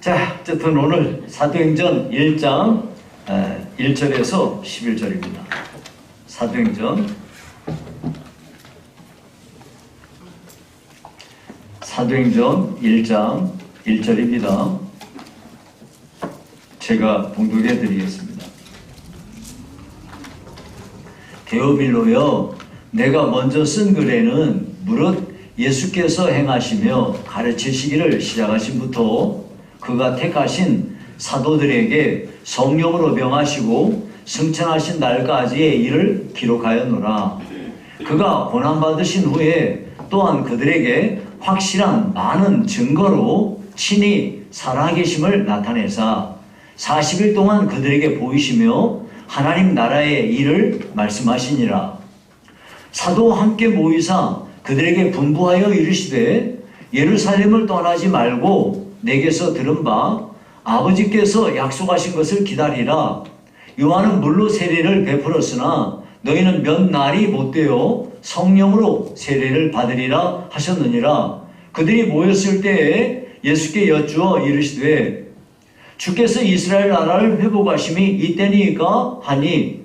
자, 어쨌든 오늘 사도행전 1장 1절에서 11절입니다. 사도행전 1장 1절입니다. 제가 봉독해 드리겠습니다. 데오빌로여, 내가 먼저 쓴 글에는 무릇 예수께서 행하시며 가르치시기를 시작하신부터 그가 택하신 사도들에게 성령으로 명하시고 승천하신 날까지의 일을 기록하였노라. 그가 고난받으신 후에 또한 그들에게 확실한 많은 증거로 친히 살아계심을 나타내사 40일 동안 그들에게 보이시며 하나님 나라의 일을 말씀하시니라. 사도와 함께 모이사 그들에게 분부하여 이르시되 예루살렘을 떠나지 말고 내게서 들은 바 아버지께서 약속하신 것을 기다리라. 요한은 물로 세례를 베풀었으나 너희는 몇 날이 못되어 성령으로 세례를 받으리라 하셨느니라. 그들이 모였을 때에 예수께 여쭈어 이르시되 주께서 이스라엘 나라를 회복하심이 이때니까 하니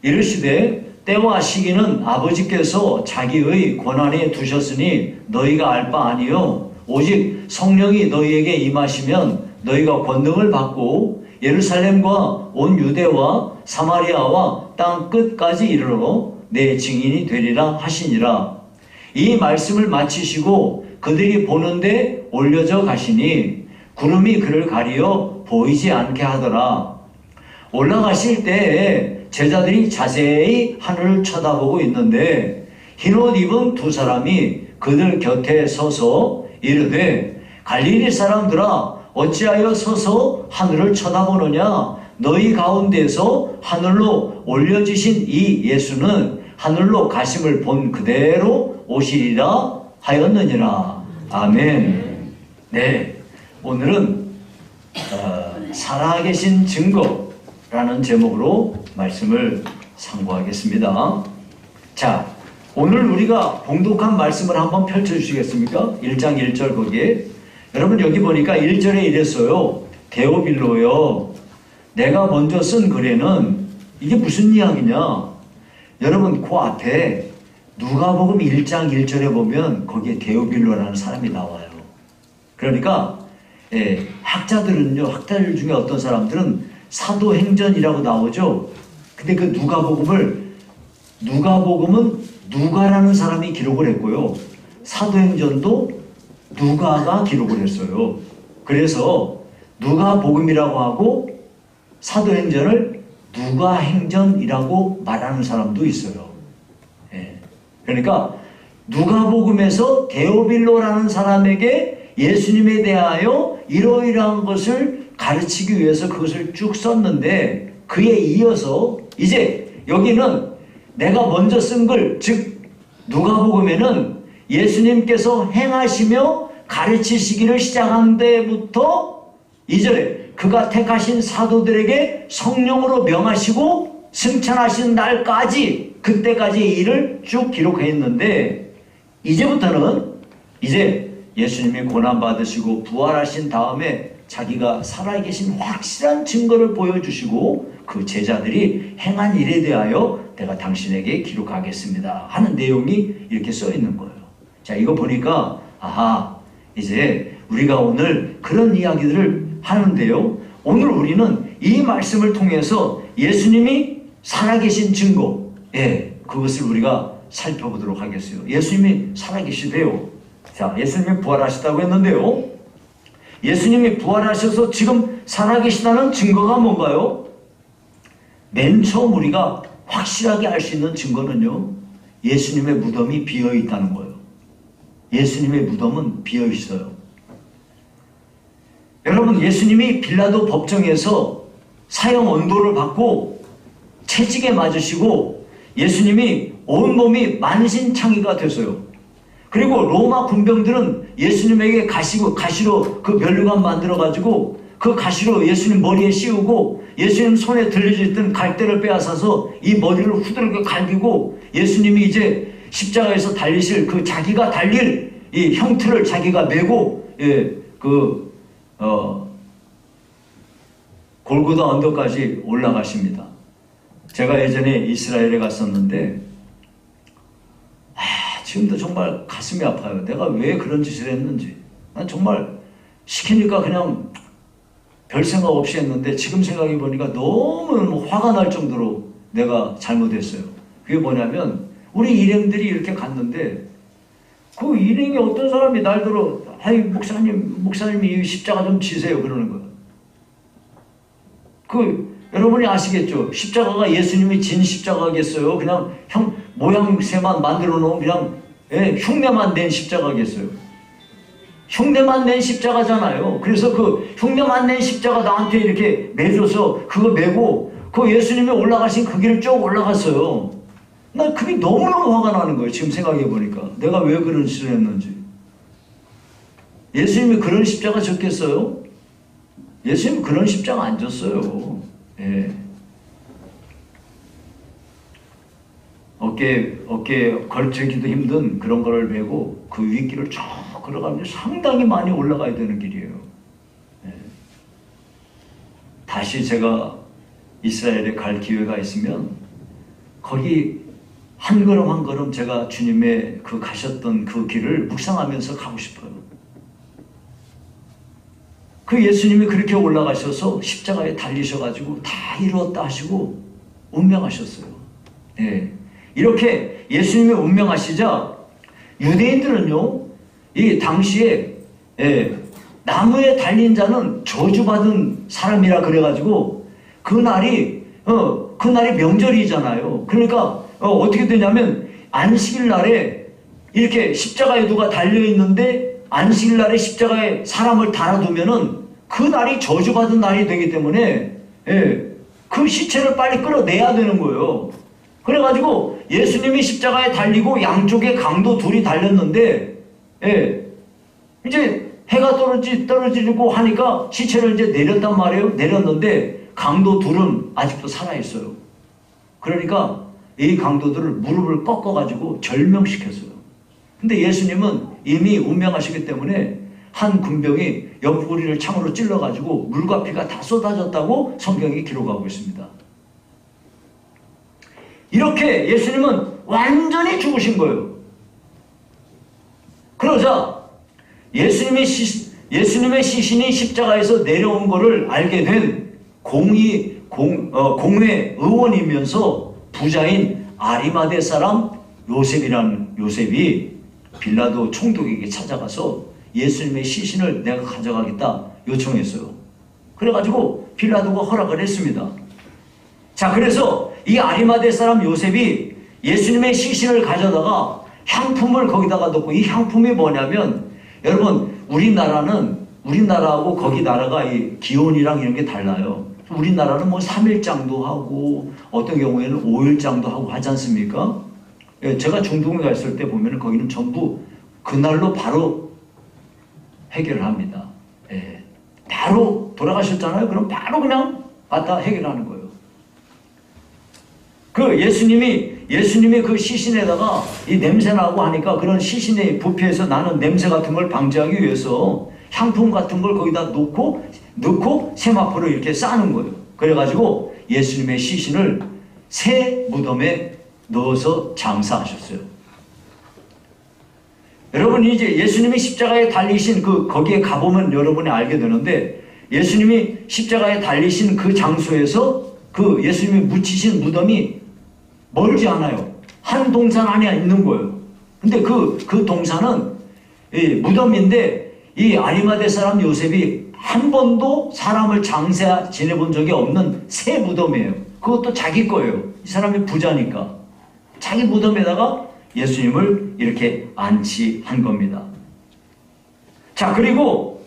이르시되 때와 시기는 아버지께서 자기의 권한에 두셨으니 너희가 알 바 아니요 오직 성령이 너희에게 임하시면 너희가 권능을 받고 예루살렘과 온 유대와 사마리아와 땅 끝까지 이르러 내 증인이 되리라 하시니라. 이 말씀을 마치시고 그들이 보는데 올려져 가시니 구름이 그를 가리어 보이지 않게 하더라. 올라가실 때에 제자들이 자세히 하늘을 쳐다보고 있는데 흰옷 입은 두 사람이 그들 곁에 서서 이르되 갈릴리 사람들아 어찌하여 서서 하늘을 쳐다보느냐. 너희 가운데서 하늘로 올려지신 이 예수는 하늘로 가심을 본 그대로 오시리라 하였느니라. 아멘. 네, 오늘은 살아계신 증거라는 제목으로 말씀을 상고하겠습니다. 자, 오늘 우리가 봉독한 말씀을 한번 펼쳐주시겠습니까? 1장 1절 거기에 여러분 여기 보니까 1절에 이랬어요. 데오빌로여, 내가 먼저 쓴 글에는 이게 무슨 이야기냐? 여러분 그 앞에 누가복음 1장 1절에 보면 거기에 데오빌로라는 사람이 나와요. 그러니까 학자들은요, 학자들 중에 어떤 사람들은 사도행전이라고 나오죠. 근데 그 누가복음은 누가라는 사람이 기록을 했고요. 사도행전도 누가가 기록을 했어요. 그래서 누가복음이라고 하고 사도행전을 누가행전이라고 말하는 사람도 있어요. 그러니까 누가복음에서 데오빌로라는 사람에게 예수님에 대하여 이러이러한 것을 가르치기 위해서 그것을 쭉 썼는데 그에 이어서 이제 여기는 내가 먼저 쓴 글, 즉 누가복음에는 예수님께서 행하시며 가르치시기를 시작한 데부터 2절에 그가 택하신 사도들에게 성령으로 명하시고 승천하신 날까지 그때까지의 일을 쭉 기록했는데 이제부터는 이제 예수님이 고난받으시고 부활하신 다음에 자기가 살아계신 확실한 증거를 보여주시고 그 제자들이 행한 일에 대하여 내가 당신에게 기록하겠습니다 하는 내용이 이렇게 써 있는 거예요. 자, 이거 보니까 아하, 이제 우리가 오늘 그런 이야기들을 하는데요. 오늘 우리는 이 말씀을 통해서 예수님이 살아계신 증거, 그것을 우리가 살펴보도록 하겠어요. 예수님이 살아계시대요. 자, 예수님이 부활하셨다고 했는데요. 예수님이 부활하셔서 지금 살아계시다는 증거가 뭔가요? 맨 처음 우리가 확실하게 알 수 있는 증거는요, 예수님의 무덤이 비어 있다는 거예요. 예수님의 무덤은 비어 있어요. 여러분, 예수님이 빌라도 법정에서 사형 언도를 받고 채찍에 맞으시고 예수님이 온몸이 만신창이가 됐어요. 그리고 로마 군병들은 예수님에게 가시로 그 면류관 만들어가지고 그 가시로 예수님 머리에 씌우고 예수님 손에 들려져 있던 갈대를 빼앗아서 이 머리를 후들겨 갈기고 예수님이 이제 십자가에서 달리실 그 자기가 달릴 이 형틀을 자기가 메고 골고다 언덕까지 올라가십니다. 제가 예전에 이스라엘에 갔었는데 지금도 정말 가슴이 아파요. 내가 왜 그런 짓을 했는지. 난 정말 시키니까 그냥 별 생각 없이 했는데 지금 생각해 보니까 너무 화가 날 정도로 내가 잘못했어요. 그게 뭐냐면 우리 일행들이 이렇게 갔는데 그 일행이 어떤 사람이 날들어 아이 목사님이 이 십자가 좀 지세요 그러는 거예요. 여러분이 아시겠죠? 십자가가 예수님이 진 십자가겠어요? 그냥 모양새만 만들어 놓은 그냥 흉내만 낸 십자가겠어요? 흉내만 낸 십자가잖아요. 그래서 그 흉내만 낸 십자가 나한테 이렇게 매줘서 그거 메고 그 예수님이 올라가신 그 길을 쭉 올라갔어요. 나 그게 너무너무 화가 나는 거예요. 지금 생각해 보니까 내가 왜 그런 짓을 했는지. 예수님이 그런 십자가 졌겠어요? 예수님이 그런 십자가 안 졌어요. 예. 어깨에 걸치기도 힘든 그런 거를 메고 그 윗길을 쭉 걸어가면 상당히 많이 올라가야 되는 길이에요. 예. 다시 제가 이스라엘에 갈 기회가 있으면 거기 한 걸음 한 걸음 제가 주님의 그 가셨던 그 길을 묵상하면서 가고 싶어요. 그 예수님이 그렇게 올라가셔서 십자가에 달리셔가지고 다 이루었다 하시고 운명하셨어요. 예. 이렇게 예수님이 운명하시자 유대인들은요, 이 당시에 나무에 달린 자는 저주받은 사람이라 그래가지고 그날이 명절이잖아요. 그러니까 어떻게 되냐면 안식일 날에 이렇게 십자가에 누가 달려있는데 안식일 날에 십자가에 사람을 달아두면은 그 날이 저주받은 날이 되기 때문에 그 시체를 빨리 끌어내야 되는 거예요. 그래가지고 예수님이 십자가에 달리고 양쪽에 강도 둘이 달렸는데 이제 해가 떨어지고 하니까 시체를 이제 내렸단 말이에요. 내렸는데 강도 둘은 아직도 살아있어요. 그러니까 이 강도들을 무릎을 꺾어가지고 절명시켰어요. 근데 예수님은 이미 운명하시기 때문에 한 군병이 옆구리를 창으로 찔러가지고 물과 피가 다 쏟아졌다고 성경이 기록하고 있습니다. 이렇게 예수님은 완전히 죽으신 거예요. 그러자 예수님의 시신이 십자가에서 내려온 것을 알게 된 공회 의원이면서 부자인 아리마대 사람 요셉이라는 요셉이 빌라도 총독에게 찾아가서 예수님의 시신을 내가 가져가겠다 요청했어요. 그래가지고 빌라도가 허락을 했습니다. 자, 그래서 이 아리마대 사람 요셉이 예수님의 시신을 가져다가 향품을 거기다가 넣고, 이 향품이 뭐냐면 여러분 우리나라하고 거기 나라가 이 기온이랑 이런 게 달라요. 우리나라는 뭐 3일장도 하고 어떤 경우에는 5일장도 하고 하지 않습니까? 제가 중동에 갔을 때 보면 거기는 전부 그날로 바로 해결을 합니다. 바로 돌아가셨잖아요. 그럼 바로 그냥 갖다 해결하는 거예요. 그 예수님이 그 시신에다가 이 냄새나고 하니까 그런 시신의 부피에서 나는 냄새 같은 걸 방지하기 위해서 향품 같은 걸 거기다 넣고 세마포로 이렇게 싸는 거예요. 그래가지고 예수님의 시신을 새 무덤에 넣어서 장사하셨어요. 여러분이 이제 예수님이 십자가에 달리신 거기에 가보면 여러분이 알게 되는데, 예수님이 십자가에 달리신 그 장소에서 그 예수님이 묻히신 무덤이 멀지 않아요. 한 동산 안에 있는 거예요. 근데 그 동산은 무덤인데 이 아리마대 사람 요셉이 한 번도 사람을 장사 지내본 적이 없는 새 무덤이에요. 그것도 자기 거예요. 이 사람이 부자니까. 자기 무덤에다가 예수님을 이렇게 안치한 겁니다. 자, 그리고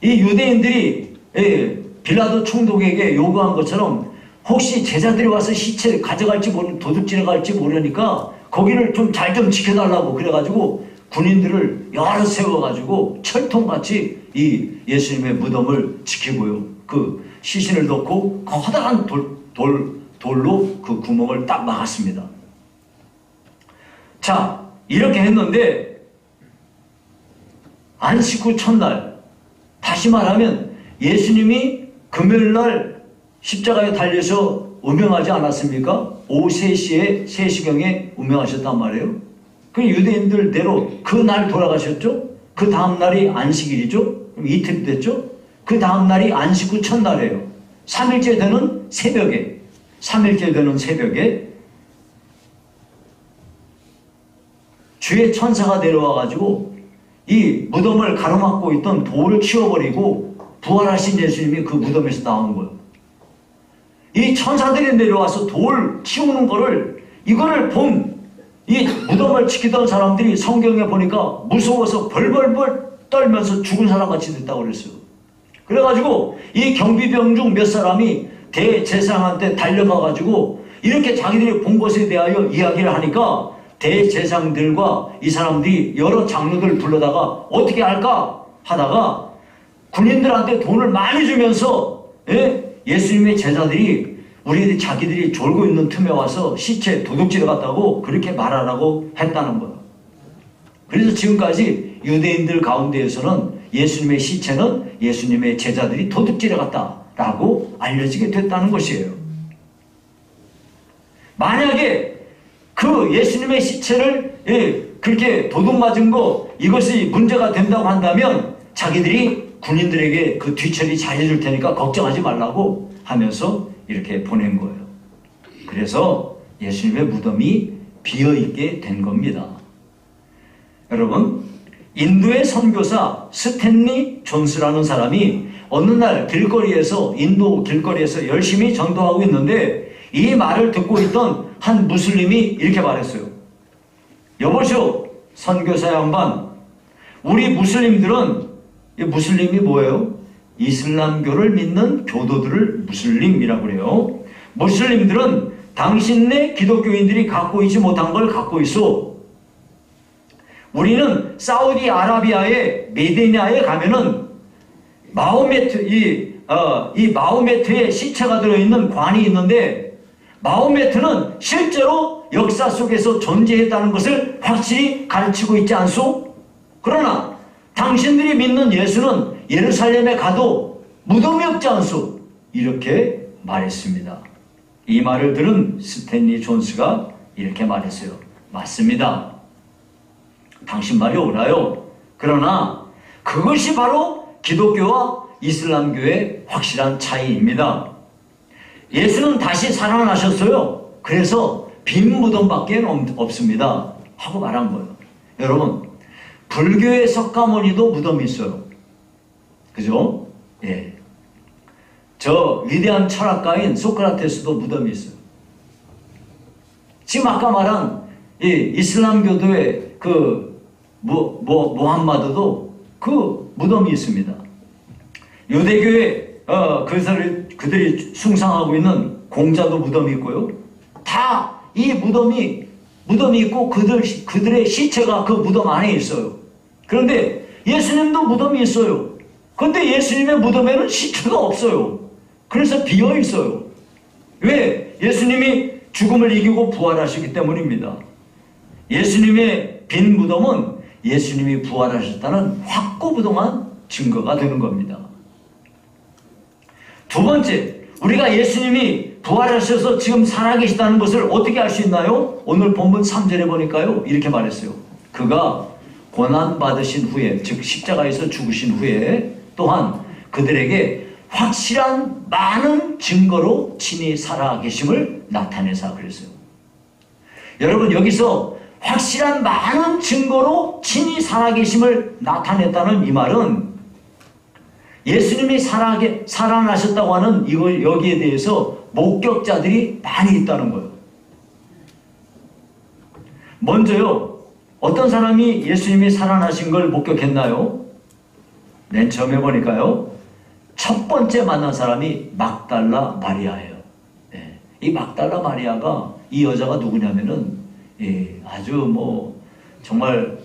이 유대인들이 빌라도 총독에게 요구한 것처럼 혹시 제자들이 와서 시체 가져갈지 도둑질해 갈지 모르니까 거기를 좀 잘 좀 지켜달라고 그래가지고 군인들을 여러 세워가지고 철통같이 이 예수님의 무덤을 지키고요. 그 시신을 넣고 커다란 돌로 그 구멍을 딱 막았습니다. 자, 이렇게 했는데 안식 후 첫날 다시 말하면 예수님이 금요일날 십자가에 달려서 운명하지 않았습니까? 오후 3시에 3시경에 운명하셨단 말이에요. 그 유대인들대로 그 날 돌아가셨죠? 그 다음 날이 안식일이죠? 그럼 이틀이 됐죠? 그 다음 날이 안식 후 첫날이에요. 3일째 되는 새벽에, 3일째 되는 새벽에 주의 천사가 내려와가지고 이 무덤을 가로막고 있던 돌을 치워버리고 부활하신 예수님이 그 무덤에서 나온 거예요. 이 천사들이 내려와서 돌 치우는 거를, 이거를 본 이 무덤을 지키던 사람들이 성경에 보니까 무서워서 벌벌벌 떨면서 죽은 사람같이 됐다고 그랬어요. 그래가지고 이 경비병 중 몇 사람이 대제사장한테 달려가가지고 이렇게 자기들이 본 것에 대하여 이야기를 하니까 대제사장들과 이 사람들이 여러 장로들 불러다가 어떻게 할까 하다가 군인들한테 돈을 많이 주면서 예수님의 제자들이 우리 자기들이 졸고 있는 틈에 와서 시체 도둑질해 갔다고 그렇게 말하라고 했다는 거예요. 그래서 지금까지 유대인들 가운데에서는 예수님의 시체는 예수님의 제자들이 도둑질해 갔다라고 알려지게 됐다는 것이에요. 만약에 그 예수님의 시체를 그렇게 도둑 맞은 거 이것이 문제가 된다고 한다면 자기들이 군인들에게 그 뒤처리 잘해줄 테니까 걱정하지 말라고 하면서 이렇게 보낸 거예요. 그래서 예수님의 무덤이 비어있게 된 겁니다. 여러분, 인도의 선교사 스탠리 존스라는 사람이 어느 날 길거리에서, 인도 길거리에서 열심히 전도하고 있는데 이 말을 듣고 있던 한 무슬림이 이렇게 말했어요. 여보시오, 선교사 양반, 우리 무슬림들은, 이 무슬림이 뭐예요? 이슬람교를 믿는 교도들을 무슬림이라고 그래요. 무슬림들은 당신네 기독교인들이 갖고 있지 못한 걸 갖고 있어. 우리는 사우디아라비아의 메디나에 가면은 마호메트, 이 마호메트의 시체가 들어있는 관이 있는데 마호메트는 실제로 역사 속에서 존재했다는 것을 확실히 가르치고 있지 않소? 그러나 당신들이 믿는 예수는 예루살렘에 가도 무덤이 없지 않소? 이렇게 말했습니다. 이 말을 들은 스탠리 존스가 이렇게 말했어요. 맞습니다. 당신 말이 옳아요. 그러나 그것이 바로 기독교와 이슬람교의 확실한 차이입니다. 예수는 다시 살아나셨어요. 그래서 빈 무덤밖에 없습니다. 하고 말한 거예요. 여러분, 불교의 석가모니도 무덤이 있어요. 그죠? 예. 저 위대한 철학가인 소크라테스도 무덤이 있어요. 지금 아까 말한 이 이슬람교도의 그 모함마드도 그 무덤이 있습니다. 유대교의 그들이 숭상하고 있는 공자도 무덤이 있고요. 다 이 무덤이 있고 그들의 시체가 그 무덤 안에 있어요. 그런데 예수님도 무덤이 있어요. 그런데 예수님의 무덤에는 시체가 없어요. 그래서 비어 있어요. 왜? 예수님이 죽음을 이기고 부활하시기 때문입니다. 예수님의 빈 무덤은 예수님이 부활하셨다는 확고부동한 증거가 되는 겁니다. 두 번째, 우리가 예수님이 부활하셔서 지금 살아계시다는 것을 어떻게 알 수 있나요? 오늘 본문 3절에 보니까요, 이렇게 말했어요. 그가 고난받으신 후에, 즉 십자가에서 죽으신 후에 또한 그들에게 확실한 많은 증거로 친히 살아계심을 나타내사 그랬어요. 여러분, 여기서 확실한 많은 증거로 친히 살아계심을 나타냈다는 이 말은 예수님이 살아나셨다고 하는 여기에 대해서 목격자들이 많이 있다는 거예요. 먼저요, 어떤 사람이 예수님이 살아나신 걸 목격했나요? 맨 처음에 보니까요, 첫 번째 만난 사람이 막달라 마리아예요. 예, 이 막달라 마리아가, 이 여자가 누구냐면은, 아주 정말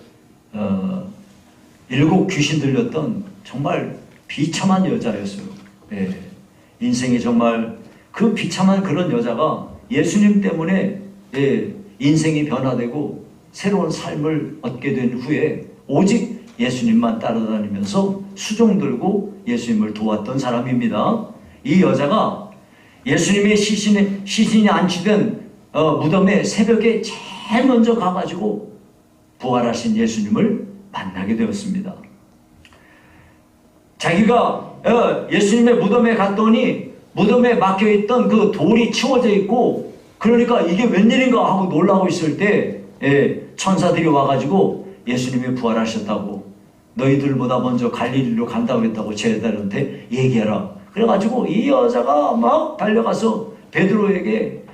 7 귀신 들렸던 정말 비참한 여자였어요. 예, 인생이 정말 그 비참한 그런 여자가 예수님 때문에 인생이 변화되고 새로운 삶을 얻게 된 후에 오직 예수님만 따라다니면서 수종 들고 예수님을 도왔던 사람입니다. 이 여자가 예수님의 시신이 안치된 무덤에 새벽에 제일 먼저 가가지고 부활하신 예수님을 만나게 되었습니다. 자기가 예수님의 무덤에 갔더니 무덤에 막혀있던 그 돌이 치워져 있고, 그러니까 이게 웬일인가 하고 놀라고 있을 때 천사들이 와가지고 예수님이 부활하셨다고, 너희들보다 먼저 갈릴리로 간다고 했다고 제자들한테 얘기해라. 그래가지고 이 여자가 막 달려가서 베드로에게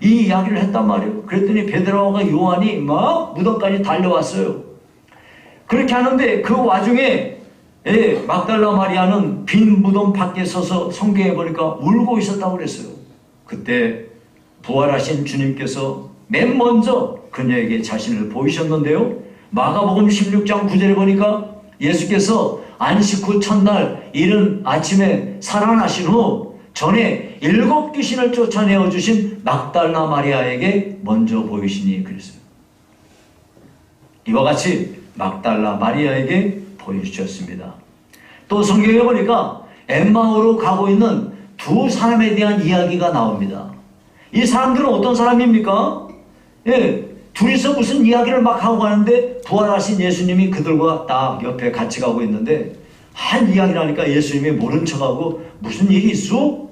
이 이야기를 했단 말이에요. 그랬더니 베드로와 요한이 막 무덤까지 달려왔어요. 그렇게 하는데 그 와중에 막달라 마리아는 빈 무덤 밖에 서서 성경에 보니까 울고 있었다고 그랬어요. 그때 부활하신 주님께서 맨 먼저 그녀에게 자신을 보이셨는데요. 마가복음 16장 9절에 보니까 예수께서 안식 후 첫날 이른 아침에 살아나신 후 전에 7 귀신을 쫓아내어 주신 막달라 마리아에게 먼저 보이시니 그랬어요. 이와 같이 막달라 마리아에게 보여주셨습니다. 또 성경에 보니까 엠마오로 가고 있는 두 사람에 대한 이야기가 나옵니다. 이 사람들은 어떤 사람입니까? 둘이서 무슨 이야기를 막 하고 가는데 부활하신 예수님이 그들과 딱 옆에 같이 가고 있는데 한 이야기를 하니까 예수님이 모른 척하고 무슨 일이 있어?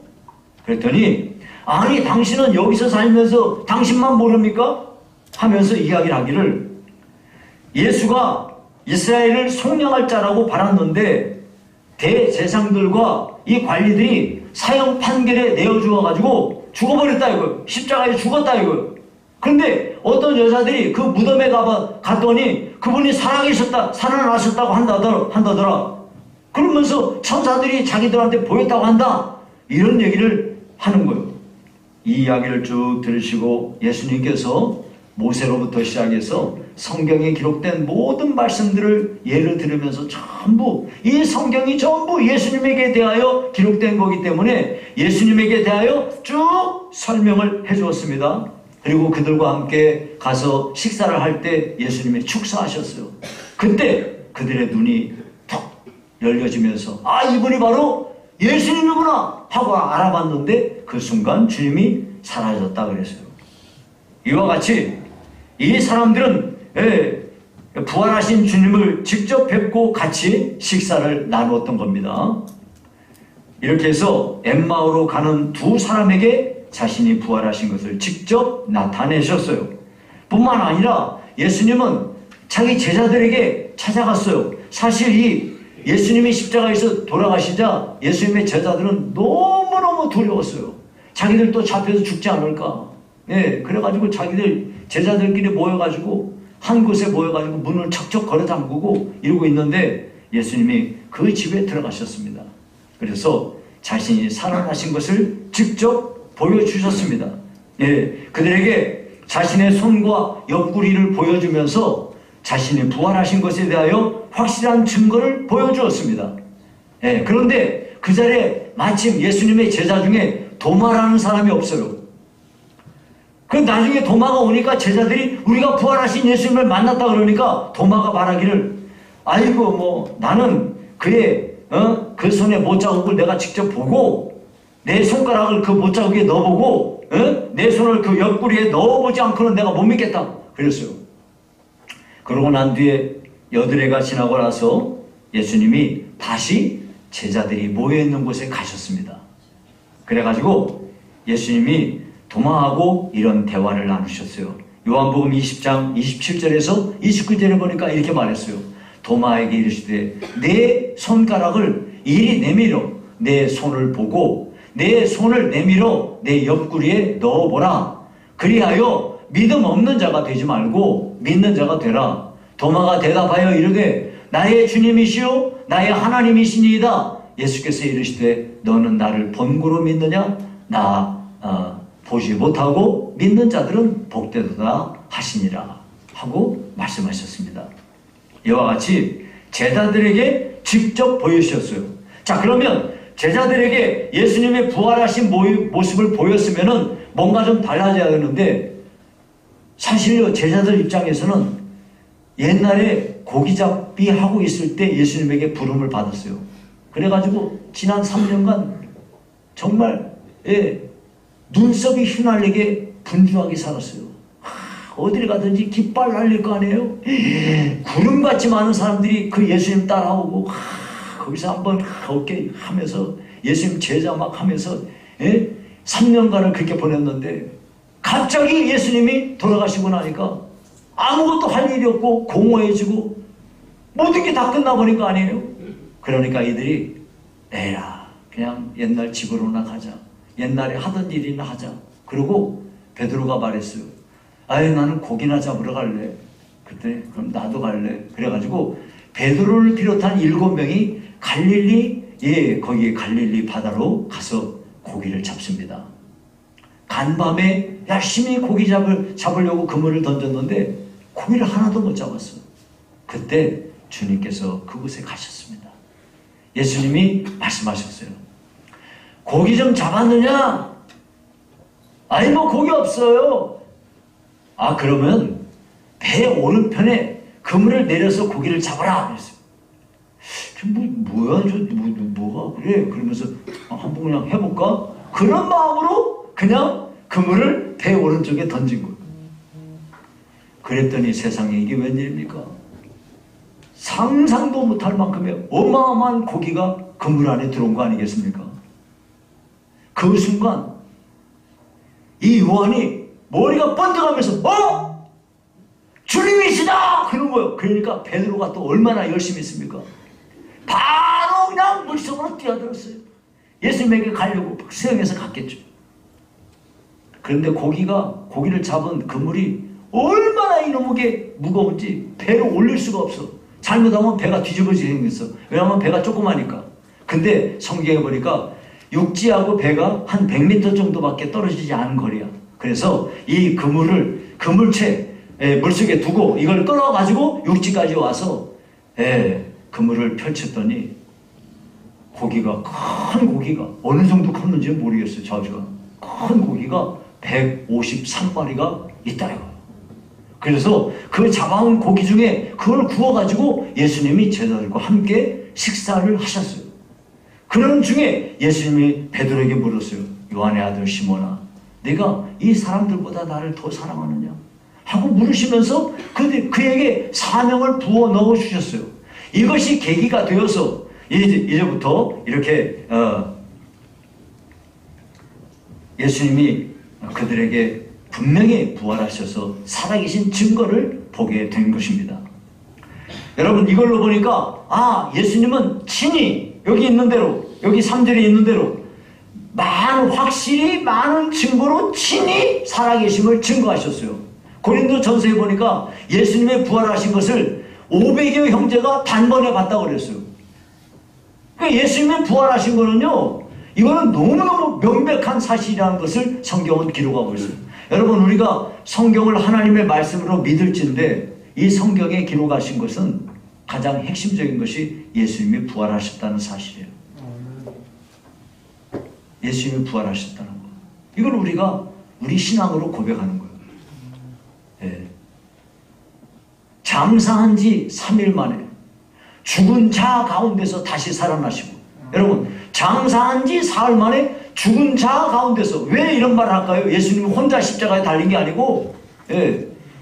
그랬더니 아니 당신은 여기서 살면서 당신만 모릅니까? 하면서 이야기를 하기를 예수가 이스라엘을 속량할 자라고 바랐는데 대제사장들과 이 관리들이 사형 판결에 내어주어가지고 죽어버렸다 이거예요. 십자가에 죽었다 이거예요. 그런데 어떤 여자들이 그 무덤에 갔더니 그분이 살아나셨다고 한다더라. 그러면서 천사들이 자기들한테 보였다고 한다. 이런 얘기를 하는 거예요. 이 이야기를 쭉 들으시고 예수님께서 모세로부터 시작해서 성경에 기록된 모든 말씀들을 예를 들으면서 전부 이 성경이 전부 예수님에게 대하여 기록된 거기 때문에 예수님에게 대하여 쭉 설명을 해주었습니다. 그리고 그들과 함께 가서 식사를 할 때 예수님이 축사하셨어요. 그때 그들의 눈이 턱 열려지면서 아 이분이 바로 예수님이구나 하고 알아봤는데 그 순간 주님이 사라졌다 그랬어요. 이와 같이 이 사람들은 부활하신 주님을 직접 뵙고 같이 식사를 나누었던 겁니다. 이렇게 해서 엠마오로 가는 두 사람에게 자신이 부활하신 것을 직접 나타내셨어요. 뿐만 아니라 예수님은 자기 제자들에게 찾아갔어요. 사실 이 예수님이 십자가에서 돌아가시자 예수님의 제자들은 너무너무 두려웠어요. 자기들도 잡혀서 죽지 않을까. 그래가지고 자기들 제자들끼리 모여가지고 한 곳에 모여가지고 문을 척척 걸어 잠그고 이러고 있는데 예수님이 그 집에 들어가셨습니다. 그래서 자신이 살아나신 것을 직접 보여주셨습니다. 그들에게 자신의 손과 옆구리를 보여주면서 자신이 부활하신 것에 대하여 확실한 증거를 보여주었습니다. 그런데 그 자리에 마침 예수님의 제자 중에 도마라는 사람이 없어요. 그 나중에 도마가 오니까 제자들이 우리가 부활하신 예수님을 만났다 그러니까 도마가 말하기를 아이고 뭐 나는 그의 그 손의 못자국을 내가 직접 보고 내 손가락을 그 못자국에 넣어보고 내 손을 그 옆구리에 넣어보지 않고는 내가 못 믿겠다 그랬어요. 그러고 난 뒤에 여드레가 지나고 나서 예수님이 다시 제자들이 모여있는 곳에 가셨습니다. 그래가지고 예수님이 도마하고 이런 대화를 나누셨어요. 요한복음 20장 27절에서 29절에 보니까 이렇게 말했어요. 도마에게 이르시되 내 손가락을 이리 내밀어 내 손을 보고 내 손을 내밀어 내 옆구리에 넣어보라. 그리하여 믿음 없는 자가 되지 말고 믿는 자가 되라. 도마가 대답하여 이르되 나의 주님이시요 나의 하나님이시니이다. 예수께서 이르시되 너는 나를 본고로 믿느냐? 나 보지 못하고 믿는 자들은 복되도다 하시니라 하고 말씀하셨습니다. 이와 같이 제자들에게 직접 보여주셨어요. 자, 그러면 제자들에게 예수님의 부활하신 모습을 보였으면은 뭔가 좀 달라져야 되는데 사실요 제자들 입장에서는 옛날에 고기잡이 하고 있을 때 예수님에게 부름을 받았어요. 그래가지고 지난 3년간 정말 눈썹이 휘날리게 분주하게 살았어요. 어딜 가든지 깃발 날릴 거 아니에요? 구름같이 많은 사람들이 그 예수님 따라오고 거기서 한번 어깨 하면서 예수님 제자 막 하면서 3년간을 그렇게 보냈는데 갑자기 예수님이 돌아가시고 나니까 아무것도 할 일이 없고 공허해지고 모든 게 다 끝나버린 거 아니에요? 그러니까 이들이 에라 그냥 옛날 집으로나 가자. 옛날에 하던 일이나 하자. 그리고 베드로가 말했어요. 아유 나는 고기나 잡으러 갈래. 그때 그럼 나도 갈래. 그래가지고 베드로를 비롯한 7명이 갈릴리 거기 갈릴리 바다로 가서 고기를 잡습니다. 간밤에 열심히 고기 잡으려고 그물을 던졌는데 고기를 하나도 못 잡았어요. 그때 주님께서 그곳에 가셨습니다. 예수님이 말씀하셨어요. 고기 좀 잡았느냐? 아니 뭐 고기 없어요. 아 그러면 배 오른편에 그물을 내려서 고기를 잡아라 그랬어요. 뭐야 뭐가 그래? 그러면서 한번 그냥 해볼까? 그런 마음으로 그냥 그물을 배 오른쪽에 던진 거예요. 그랬더니 세상에 이게 웬일입니까? 상상도 못할 만큼의 어마어마한 고기가 그물 안에 들어온 거 아니겠습니까? 그 순간 이 요한이 머리가 번쩍하면서 주님이시다! 그런 거예요. 그러니까 베드로가 또 얼마나 열심히 했습니까? 바로 그냥 물속으로 뛰어들었어요. 예수님에게 가려고 수영해서 갔겠죠. 그런데 고기를 잡은 그물이 얼마나 이놈에게 무거운지 배로 올릴 수가 없어. 잘못하면 배가 뒤집어지게 생겼어. 왜냐하면 배가 조그마니까. 근데 성경에 보니까 육지하고 배가 한 100m 정도밖에 떨어지지 않은 거리야. 그래서 이 그물을 그물채 물속에 두고 이걸 끌어가지고 육지까지 와서 그물을 펼쳤더니 큰 고기가 어느 정도 컸는지 모르겠어요. 저주가 큰 고기가 153마리가 있다요. 그래서 그 잡아온 고기 중에 그걸 구워가지고 예수님이 제자들과 함께 식사를 하셨어요. 그런 중에 예수님이 베드로에게 물었어요. 요한의 아들 시몬아, 내가 이 사람들보다 나를 더 사랑하느냐? 하고 물으시면서 그에게 사명을 부어 넣어 주셨어요. 이것이 계기가 되어서 이제부터 이렇게 예수님이 그들에게 분명히 부활하셔서 살아계신 증거를 보게 된 것입니다. 여러분 이걸로 보니까 예수님은 친히 여기 있는 대로 여기 3절에 있는 대로 확실히 많은 증거로 친히 살아계심을 증거하셨어요. 고린도 전서에 보니까 예수님의 부활하신 것을 500여 형제가 단번에 봤다고 그랬어요. 그러니까 예수님의 부활하신 거는요, 이거는 너무너무 명백한 사실이라는 것을 성경은 기록하고 있어요. 여러분 우리가 성경을 하나님의 말씀으로 믿을진데 이 성경에 기록하신 것은 가장 핵심적인 것이 예수님이 부활하셨다는 사실이에요. 예수님이 부활하셨다는 거. 이걸 우리가 우리 신앙으로 고백하는 거예요. 장사한 지 3일 만에 죽은 자 가운데서 다시 살아나시고, 여러분 장사한 지 사흘 만에 죽은 자 가운데서, 왜 이런 말을 할까요? 예수님이 혼자 십자가에 달린 게 아니고,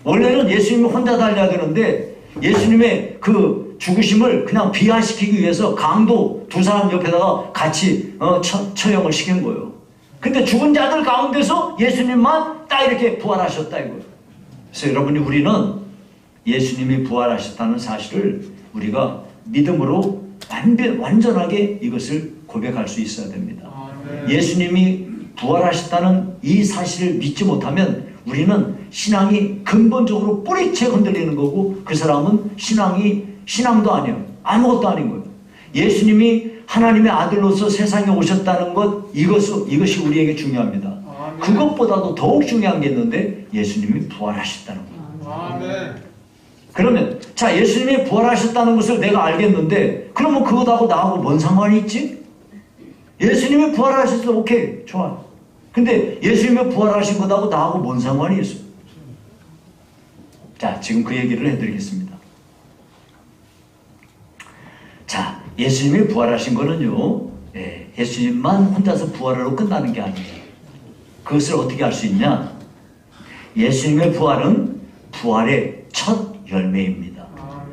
원래는 예수님이 혼자 달려야 되는데 예수님의 그 죽으심을 그냥 비하시키기 위해서 강도 2사람 옆에다가 같이 처형을 시킨 거예요. 근데 죽은 자들 가운데서 예수님만 딱 이렇게 부활하셨다 이거예요. 그래서 여러분이 우리는 예수님이 부활하셨다는 사실을 우리가 믿음으로 완전하게 이것을 고백할 수 있어야 됩니다. 예수님이 부활하셨다는 이 사실을 믿지 못하면 우리는 신앙이 근본적으로 뿌리채 흔들리는 거고, 그 사람은 신앙도 아니에요. 아무것도 아닌 거예요. 예수님이 하나님의 아들로서 세상에 오셨다는 것, 이것이 우리에게 중요합니다. 아멘. 그것보다도 더욱 중요한 게 있는데 예수님이 부활하셨다는 거예요. 아멘. 그러면 예수님이 부활하셨다는 것을 내가 알겠는데, 그러면 그것하고 나하고 뭔 상관이 있지? 예수님이 부활하셨어, 오케이, 좋아. 근데 예수님이 부활하신 것하고 나하고 뭔 상관이 있어? 지금 그 얘기를 해드리겠습니다. 예수님이 부활하신 거는요, 예수님만 혼자서 부활하러 끝나는 게 아니에요. 그것을 어떻게 할 수 있냐? 예수님의 부활은 부활의 첫 열매입니다.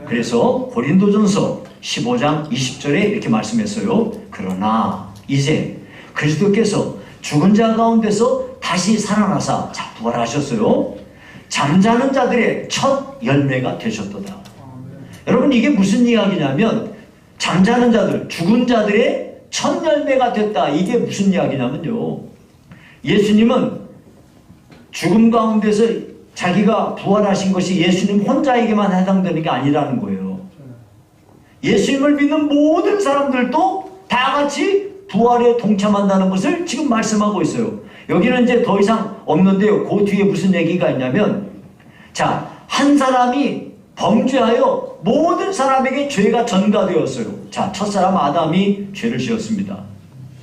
그래서 고린도전서 15장 20절에 이렇게 말씀했어요. 그러나 이제 그리스도께서 죽은 자 가운데서 다시 살아나사, 자, 부활하셨어요. 잠자는 자들의 첫 열매가 되셨도다. 여러분, 이게 무슨 이야기냐면, 잠자는 자들, 죽은 자들의 첫 열매가 됐다. 이게 무슨 이야기냐면요, 예수님은 죽음 가운데서 자기가 부활하신 것이 예수님 혼자에게만 해당되는 게 아니라는 거예요. 예수님을 믿는 모든 사람들도 다 같이 부활에 동참한다는 것을 지금 말씀하고 있어요. 여기는 이제 더 이상 없는데요. 그 뒤에 무슨 얘기가 있냐면, 자, 한 사람이 범죄하여 모든 사람에게 죄가 전가되었어요. 자, 첫사람 아담이 죄를 지었습니다.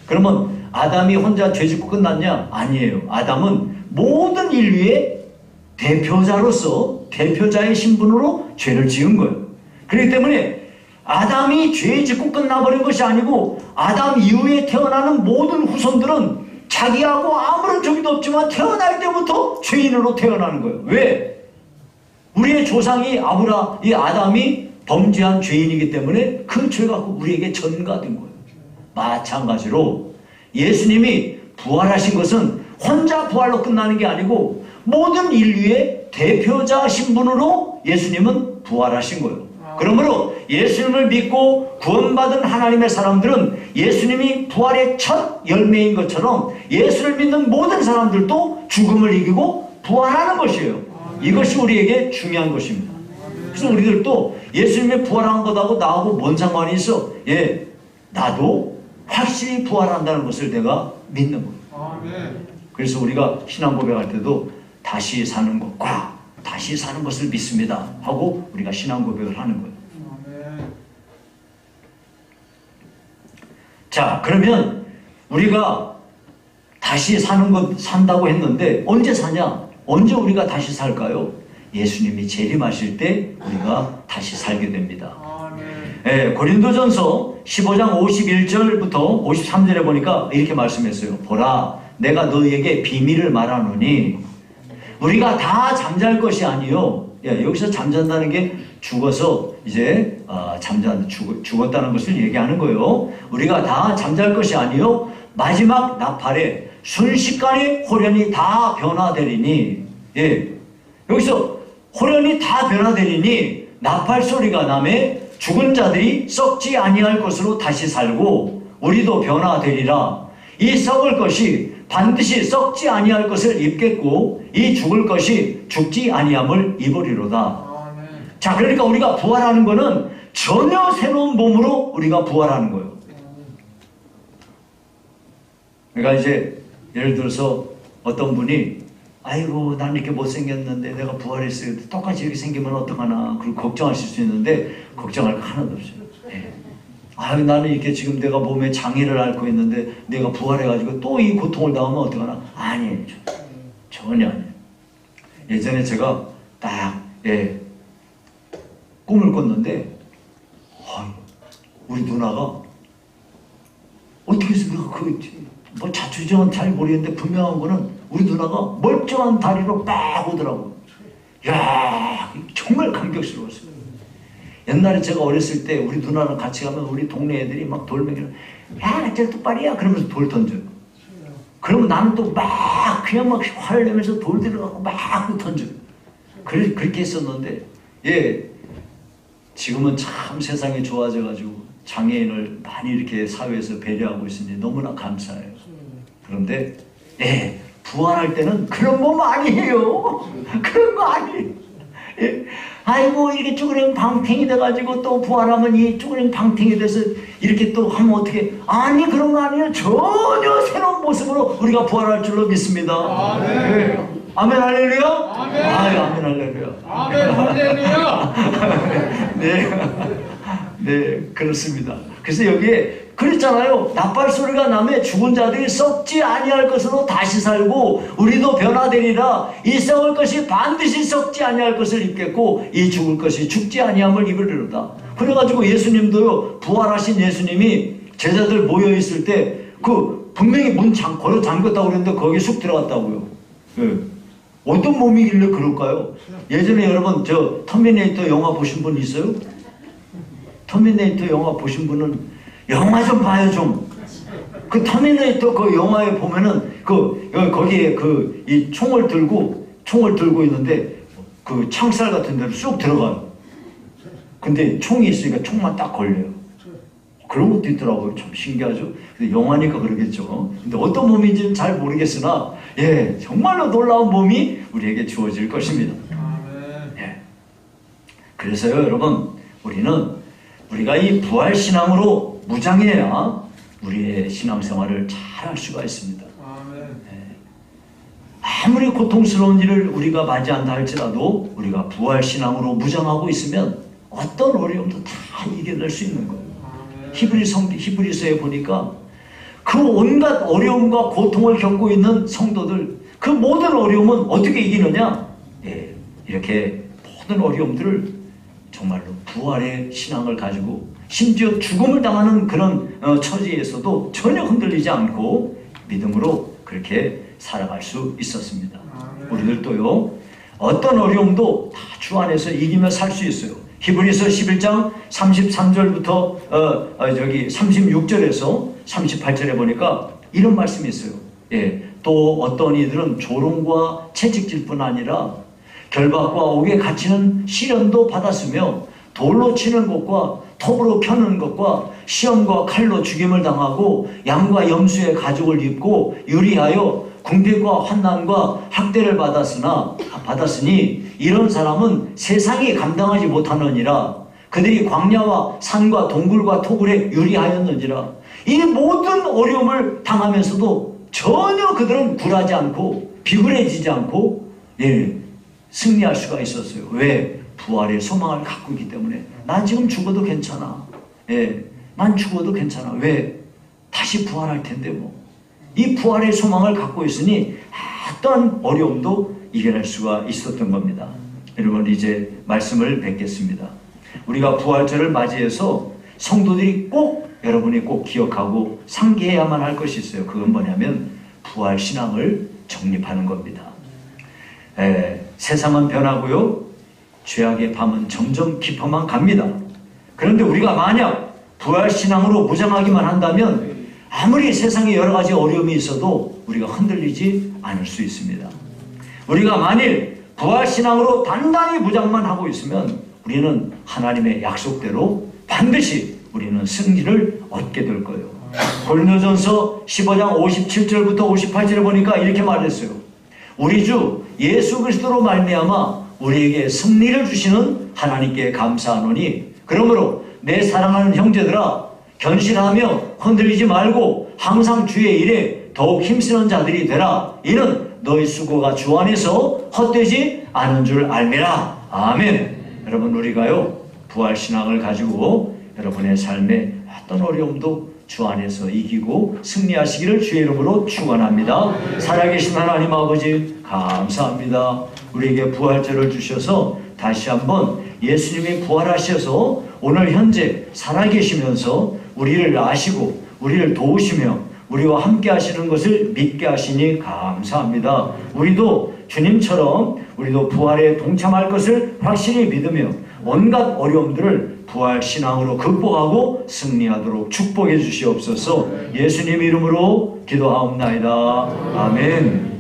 그러면 아담이 혼자 죄 짓고 끝났냐? 아니에요. 아담은 모든 인류의 대표자로서, 대표자의 신분으로 죄를 지은 거예요. 그렇기 때문에 아담이 죄 짓고 끝나버린 것이 아니고, 아담 이후에 태어나는 모든 후손들은 자기하고 아무런 적이 없지만 태어날 때부터 죄인으로 태어나는 거예요. 왜? 우리의 조상이 이 아담이 범죄한 죄인이기 때문에 그 죄가 우리에게 전가된 거예요. 마찬가지로 예수님이 부활하신 것은 혼자 부활로 끝나는 게 아니고 모든 인류의 대표자 신분으로 예수님은 부활하신 거예요. 그러므로 예수님을 믿고 구원받은 하나님의 사람들은 예수님이 부활의 첫 열매인 것처럼 예수를 믿는 모든 사람들도 죽음을 이기고 부활하는 것이에요. 이것이 우리에게 중요한 것입니다. 그래서 우리들도 예수님이 부활한 것하고 나하고 뭔 상관이 있어? 나도 확실히 부활한다는 것을 내가 믿는 거예요. 그래서 우리가 신앙 고백할 때도 다시 사는 것과 다시 사는 것을 믿습니다 하고 우리가 신앙 고백을 하는 거예요. 자, 그러면 우리가 다시 사는 것 산다고 했는데 언제 사냐? 언제 우리가 다시 살까요? 예수님이 재림하실 때 우리가 다시 살게 됩니다. 고린도전서 15장 51절부터 53절에 보니까 이렇게 말씀했어요. 보라, 내가 너희에게 비밀을 말하노니 우리가 다 잠잘 것이 아니요. 여기서 잠잔다는 게 죽어서 이제 죽었다는 것을 얘기하는 거예요. 우리가 다 잠잘 것이 아니요. 마지막 나팔에 순식간에 호련히 다 변화되리니, 여기서 호련히 다 변화되리니 나팔 소리가 나매 죽은 자들이 썩지 아니할 것으로 다시 살고 우리도 변화되리라. 이 썩을 것이 반드시 썩지 아니할 것을 입겠고 이 죽을 것이 죽지 아니함을 입으리로다. 자, 그러니까 우리가 부활하는 것은 전혀 새로운 몸으로 우리가 부활하는 거예요. 그러니까 이제 예를 들어서 어떤 분이 아이고 난 이렇게 못생겼는데 내가 부활했어요. 똑같이 이렇게 생기면 어떡하나. 그리고 걱정하실 수 있는데 걱정할 거 하나도 없어요. 아유 나는 이렇게 지금 내가 몸에 장애를 앓고 있는데 내가 부활해가지고 또 이 고통을 당하면 어떡하나. 아니에요. 전혀 아니에요. 예전에 제가 딱 꿈을 꿨는데 우리 누나가 어떻게 해서 내가 뭐 자초지종은 잘 모르겠는데 분명한 거는 우리 누나가 멀쩡한 다리로 딱 오더라고. 야 정말 감격스러웠어요. 옛날에 제가 어렸을 때 우리 누나랑 같이 가면 우리 동네 애들이 막 돌멩이를 야 쟤 똑바로야 그러면서 돌 던져요. 그러면 나는 또 막 그냥 막 화를 내면서 돌 들어가고 막 던져요. 그렇게 했었는데 지금은 참 세상이 좋아져가지고 장애인을 많이 이렇게 사회에서 배려하고 있으니 너무나 감사해요. 그런데 부활할 때는 그런 몸 아니에요. 그런 거 아니에요. 아이고 이렇게 쭈그린 방탱이 돼가지고 또 부활하면 이 쭈그린 방탱이 돼서 이렇게 또 하면 어떻게 아니 그런 거 아니에요. 전혀 새로운 모습으로 우리가 부활할 줄로 믿습니다. 아멘. 아멘 할렐루야. 아멘. 아멘 할렐루야. 아멘 할렐루야. 네, 그렇습니다. 그래서 여기에 그랬잖아요. 나팔 소리가 나면 죽은 자들이 썩지 아니할 것으로 다시 살고 우리도 변화되리라. 이 썩을 것이 반드시 썩지 아니할 것을 입겠고 이 죽을 것이 죽지 아니함을 입으리로다. 그래가지고 예수님도요, 부활하신 예수님이 제자들 모여있을 때 분명히 문 걸어 잠겼다고 그랬는데 거기 쑥 들어갔다고요. 예. 어떤 몸이길래 그럴까요? 예전에 여러분 저 터미네이터 영화 보신 분 있어요? 터미네이터 영화 보신 분은 영화 좀 봐요 좀. 그 터미네이터 그 영화에 보면은 거기에 이 총을 들고 있는데 그 창살 같은 데로 쑥 들어가요. 근데 총이 있으니까 총만 딱 걸려요. 그런 것도 있더라고요. 참 신기하죠. 영화니까 그러겠죠. 근데 어떤 몸인지는 잘 모르겠으나 예, 정말로 놀라운 몸이 우리에게 주어질 것입니다. 예. 그래서요, 여러분, 우리가 이 부활 신앙으로 무장해야 우리의 신앙생활을 잘 할 수가 있습니다. 예. 아무리 고통스러운 일을 우리가 맞이한다 할지라도 우리가 부활 신앙으로 무장하고 있으면 어떤 어려움도 다 이겨낼 수 있는 거예요. 히브리서에 보니까 그 온갖 어려움과 고통을 겪고 있는 성도들, 그 모든 어려움은 어떻게 이기느냐? 예, 이렇게 모든 어려움들을 정말로 부활의 신앙을 가지고 심지어 죽음을 당하는 그런 처지에서도 전혀 흔들리지 않고 믿음으로 그렇게 살아갈 수 있었습니다. 우리들도요, 어떤 어려움도 다 주 안에서 이기며 살 수 있어요. 히브리서 11장 33절부터 36절에서 38절에 보니까 이런 말씀이 있어요. 예, 또 어떤 이들은 조롱과 채찍질뿐 아니라 결박과 옥에 갇히는 시련도 받았으며 돌로 치는 것과 톱으로 펴는 것과 시험과 칼로 죽임을 당하고 양과 염소의 가죽을 입고 유리하여 궁핍과 환난과 학대를 받았으니 이런 사람은 세상이 감당하지 못하느니라. 그들이 광야와 산과 동굴과 토굴에 유리하였느니라. 이 모든 어려움을 당하면서도 전혀 그들은 굴하지 않고 비굴해지지 않고 승리할 수가 있었어요. 왜? 부활의 소망을 갖고 있기 때문에. 난 지금 죽어도 괜찮아. 난 죽어도 괜찮아. 왜? 다시 부활할 텐데 뭐. 이 부활의 소망을 갖고 있으니 어떤 어려움도 이겨낼 수가 있었던 겁니다. 여러분, 이제 말씀을 뵙겠습니다. 우리가 부활절을 맞이해서 성도들이 여러분이 꼭 기억하고 상기해야만 할 것이 있어요. 그건 뭐냐면 부활 신앙을 정립하는 겁니다. 세상은 변하고요, 죄악의 밤은 점점 깊어만 갑니다. 그런데 우리가 만약 부활 신앙으로 무장하기만 한다면 아무리 세상에 여러 가지 어려움이 있어도 우리가 흔들리지 않을 수 있습니다. 우리가 만일 부활신앙으로 단단히 무장만 하고 있으면 우리는 하나님의 약속대로 반드시 우리는 승리를 얻게 될 거예요. 고린도전서 15장 57절부터 58절에 보니까 이렇게 말했어요. 우리 주 예수 그리스도로 말미암아 우리에게 승리를 주시는 하나님께 감사하노니 그러므로 내 사랑하는 형제들아 견실하며 흔들리지 말고 항상 주의 일에 더욱 힘쓰는 자들이 되라. 이는 너희 수고가 주 안에서 헛되지 않은 줄 알미라. 아멘. 여러분, 우리가요 부활신앙을 가지고 여러분의 삶에 어떤 어려움도 주 안에서 이기고 승리하시기를 주의 이름으로 축원합니다. 살아계신 하나님 아버지 감사합니다. 우리에게 부활절을 주셔서 다시 한번 예수님이 부활하셔서 오늘 현재 살아계시면서 우리를 아시고 우리를 도우시며 우리와 함께 하시는 것을 믿게 하시니 감사합니다. 우리도 주님처럼 우리도 부활에 동참할 것을 확실히 믿으며 온갖 어려움들을 부활 신앙으로 극복하고 승리하도록 축복해 주시옵소서. 예수님 이름으로 기도하옵나이다. 아멘.